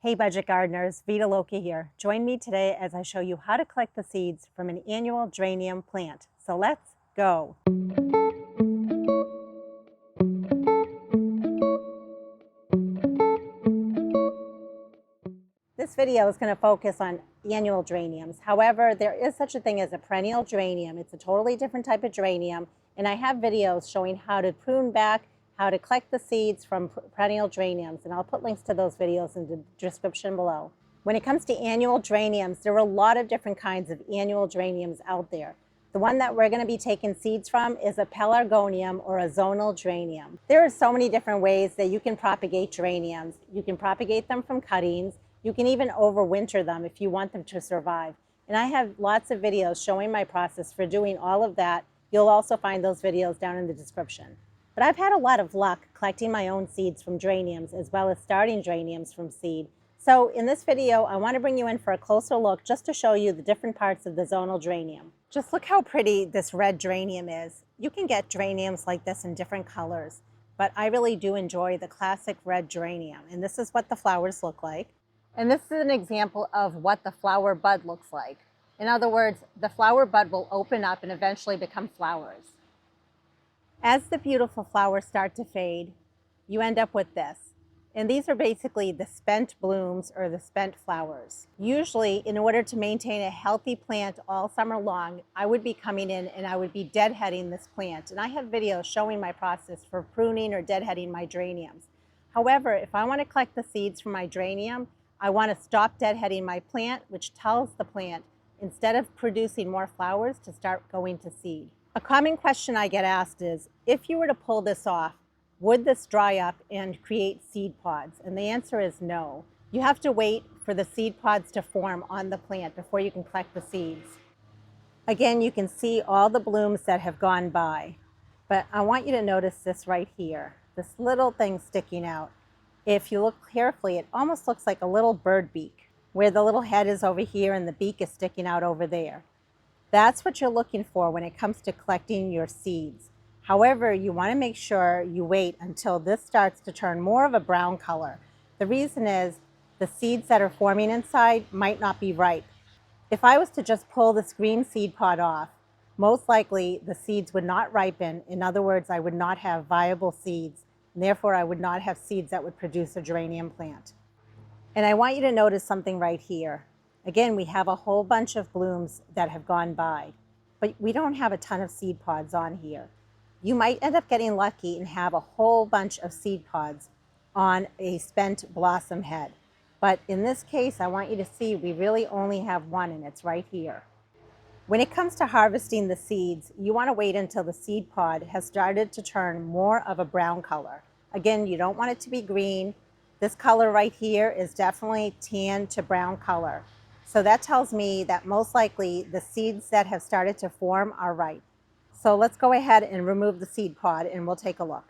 Hey budget gardeners, Vita Loki here. Join me today as I show you how to collect the seeds from an annual geranium plant. So let's go. This video is going to focus on annual geraniums. However, there is such a thing as a perennial geranium. It's a totally different type of geranium, and I have videos showing how to prune back, how to collect the seeds from perennial geraniums, and I'll put links to those videos in the description below. When it comes to annual geraniums, there are a lot of different kinds of annual geraniums out there. The one that we're going to be taking seeds from is a pelargonium or a zonal geranium. There are so many different ways that you can propagate geraniums. You can propagate them from cuttings. You can even overwinter them if you want them to survive. And I have lots of videos showing my process for doing all of that. You'll also find those videos down in the description. But I've had a lot of luck collecting my own seeds from geraniums as well as starting geraniums from seed. So in this video, I want to bring you in for a closer look just to show you the different parts of the zonal geranium. Just look how pretty this red geranium is. You can get geraniums like this in different colors, but I really do enjoy the classic red geranium. And this is what the flowers look like. And this is an example of what the flower bud looks like. In other words, the flower bud will open up and eventually become flowers. As the beautiful flowers start to fade, you end up with this. And these are basically the spent blooms or the spent flowers. Usually, in order to maintain a healthy plant all summer long, I would be coming in and I would be deadheading this plant. And I have videos showing my process for pruning or deadheading my geraniums. However, if I want to collect the seeds from my geranium, I want to stop deadheading my plant, which tells the plant, instead of producing more flowers, to start going to seed. A common question I get asked is, if you were to pull this off, would this dry up and create seed pods? And the answer is no. You have to wait for the seed pods to form on the plant before you can collect the seeds. Again, you can see all the blooms that have gone by, but I want you to notice this right here, this little thing sticking out. If you look carefully, it almost looks like a little bird beak, where the little head is over here and the beak is sticking out over there. That's what you're looking for when it comes to collecting your seeds. However, you want to make sure you wait until this starts to turn more of a brown color. The reason is the seeds that are forming inside might not be ripe. If I was to just pull this green seed pod off, most likely the seeds would not ripen. In other words, I would not have viable seeds, and therefore I would not have seeds that would produce a geranium plant. And I want you to notice something right here. Again, we have a whole bunch of blooms that have gone by, but we don't have a ton of seed pods on here. You might end up getting lucky and have a whole bunch of seed pods on a spent blossom head. But in this case, I want you to see we really only have one, and it's right here. When it comes to harvesting the seeds, you want to wait until the seed pod has started to turn more of a brown color. Again, you don't want it to be green. This color right here is definitely tan to brown color. So that tells me that most likely the seeds that have started to form are ripe. So let's go ahead and remove the seed pod and we'll take a look.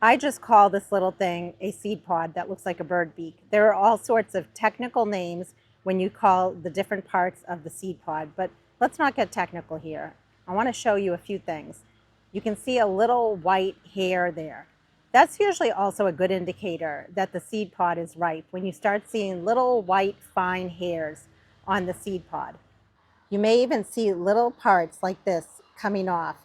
I just call this little thing a seed pod that looks like a bird beak. There are all sorts of technical names when you call the different parts of the seed pod, but let's not get technical here. I want to show you a few things. You can see a little white hair there. That's usually also a good indicator that the seed pod is ripe when you start seeing little white fine hairs on the seed pod. You may even see little parts like this coming off.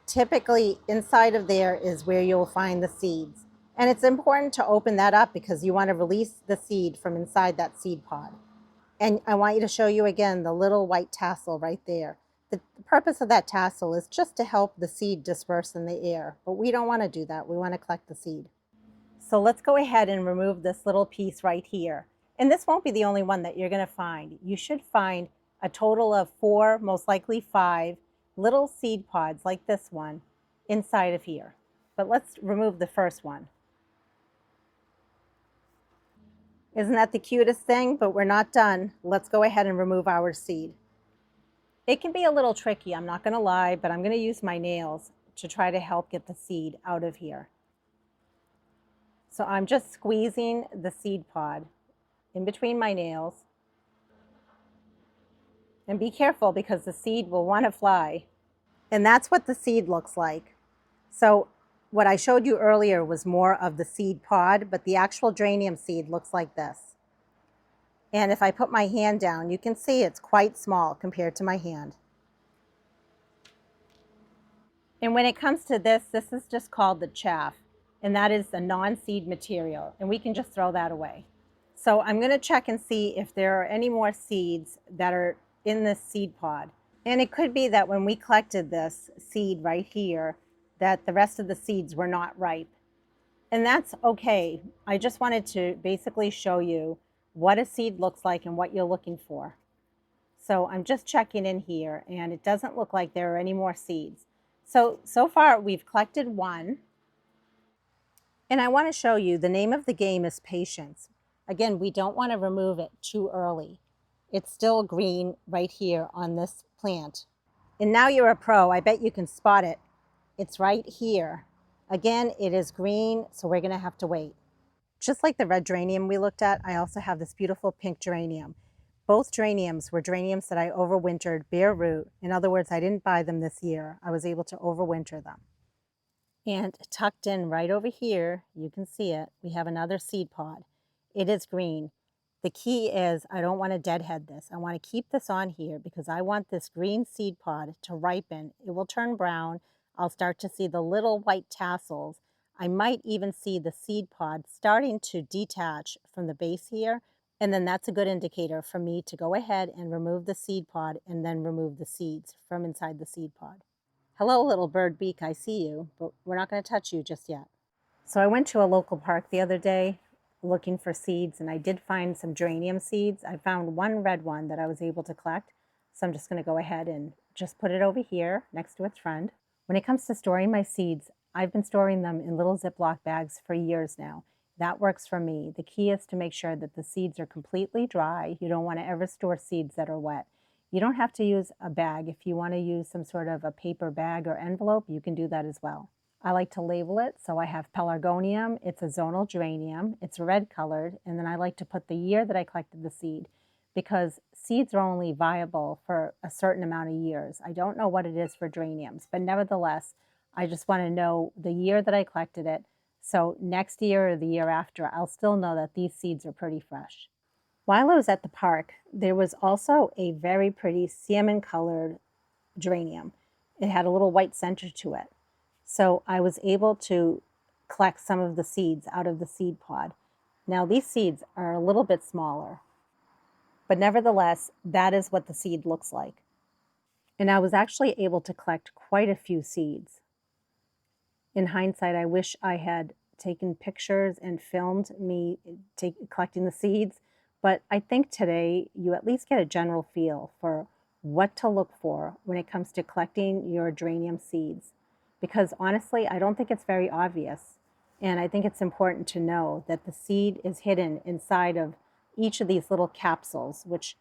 Typically, inside of there is where you'll find the seeds. And it's important to open that up because you want to release the seed from inside that seed pod. And I want you to show you again the little white tassel right there. The purpose of that tassel is just to help the seed disperse in the air. But we don't want to do that. We want to collect the seed. So let's go ahead and remove this little piece right here. And this won't be the only one that you're going to find. You should find a total of 4, most likely 5, little seed pods like this one inside of here. But let's remove the first one. Isn't that the cutest thing? But we're not done. Let's go ahead and remove our seed. It can be a little tricky, I'm not going to lie, but I'm going to use my nails to try to help get the seed out of here. So I'm just squeezing the seed pod in between my nails. And be careful because the seed will want to fly. And that's what the seed looks like. So What I showed you earlier was more of the seed pod, but the actual geranium seed looks like this. And if I put my hand down, you can see it's quite small compared to my hand. And when it comes to this, this is just called the chaff, and that is the non-seed material, and we can just throw that away. So I'm going to check and see if there are any more seeds that are in this seed pod. And it could be that when we collected this seed right here, that the rest of the seeds were not ripe. And that's okay. I just wanted to basically show you what a seed looks like and what you're looking for. So I'm just checking in here, and it doesn't look like there are any more seeds. So far we've collected one, and I want to show you the name of the game is patience. Again, we don't want to remove it too early. It's still green right here on this plant. And now you're a pro, I bet you can spot it. It's right here. Again, it is green, so we're gonna have to wait. Just like the red geranium we looked at, I also have this beautiful pink geranium. Both geraniums were geraniums that I overwintered bare root. In other words, I didn't buy them this year. I was able to overwinter them. And tucked in right over here, you can see it, we have another seed pod. It is green. The key is I don't want to deadhead this. I want to keep this on here because I want this green seed pod to ripen. It will turn brown. I'll start to see the little white tassels. I might even see the seed pod starting to detach from the base here. And then that's a good indicator for me to go ahead and remove the seed pod and then remove the seeds from inside the seed pod. Hello, little bird beak, I see you, but we're not going to touch you just yet. So I went to a local park the other day looking for seeds, and I did find some geranium seeds. I found one red one that I was able to collect, so I'm just going to go ahead and just put it over here next to its friend. When it comes to storing my seeds, I've been storing them in little Ziploc bags for years now. That works for me. The key is to make sure that the seeds are completely dry. You don't want to ever store seeds that are wet. You don't have to use a bag. If you want to use some sort of a paper bag or envelope, you can do that as well. I like to label it, so I have pelargonium. It's a zonal geranium. It's red colored, and then I like to put the year that I collected the seed because seeds are only viable for a certain amount of years. I don't know what it is for geraniums, but nevertheless, I just want to know the year that I collected it. So next year or the year after, I'll still know that these seeds are pretty fresh. While I was at the park, there was also a very pretty salmon colored geranium. It had a little white center to it. So I was able to collect some of the seeds out of the seed pod. Now these seeds are a little bit smaller, but nevertheless, that is what the seed looks like. And I was actually able to collect quite a few seeds. In hindsight, I wish I had taken pictures and filmed me collecting the seeds, but I think today you at least get a general feel for what to look for when it comes to collecting your geranium seeds. Because honestly, I don't think it's very obvious. And I think it's important to know that the seed is hidden inside of each of these little capsules, which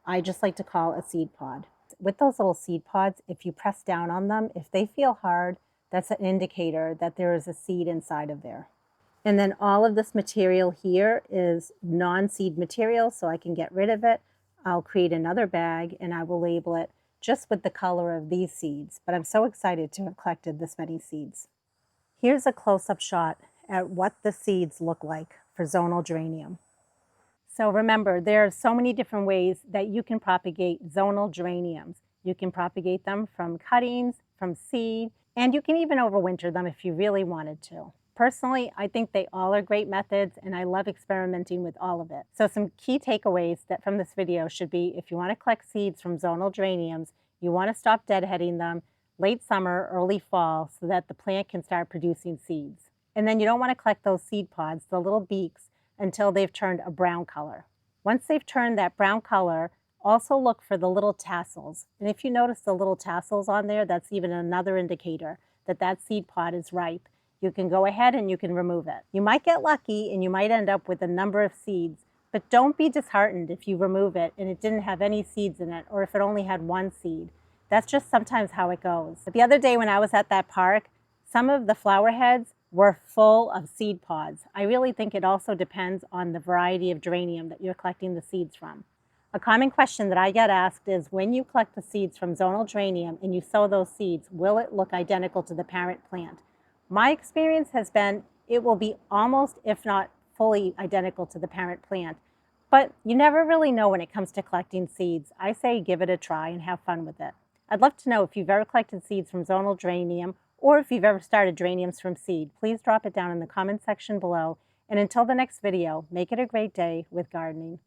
I just like to call a seed pod. With those little seed pods, if you press down on them, if they feel hard, that's an indicator that there is a seed inside of there. And then all of this material here is non-seed material, so I can get rid of it. I'll create another bag and I will label it just with the color of these seeds. But I'm so excited to have collected this many seeds. Here's a close-up shot at what the seeds look like for zonal geranium. So remember, there are so many different ways that you can propagate zonal geraniums. You can propagate them from cuttings, from seed, and you can even overwinter them if you really wanted to. Personally, I think they all are great methods, and I love experimenting with all of it. So some key takeaways that from this video should be, if you want to collect seeds from zonal geraniums, you want to stop deadheading them late summer, early fall, so that the plant can start producing seeds. And then you don't want to collect those seed pods, the little beaks, until they've turned a brown color. Once they've turned that brown color, also look for the little tassels. And if you notice the little tassels on there, that's even another indicator that that seed pod is ripe. You can go ahead and you can remove it. You might get lucky and you might end up with a number of seeds, but don't be disheartened if you remove it and it didn't have any seeds in it, or if it only had one seed. That's just sometimes how it goes. But the other day when I was at that park, some of the flower heads were full of seed pods. I really think it also depends on the variety of geranium that you're collecting the seeds from. A common question that I get asked is, when you collect the seeds from zonal geranium and you sow those seeds, will it look identical to the parent plant? My experience has been it will be almost, if not fully identical to the parent plant. But you never really know when it comes to collecting seeds. I say give it a try and have fun with it. I'd love to know if you've ever collected seeds from zonal geranium or if you've ever started geraniums from seed. Please drop it down in the comment section below. And until the next video, make it a great day with gardening.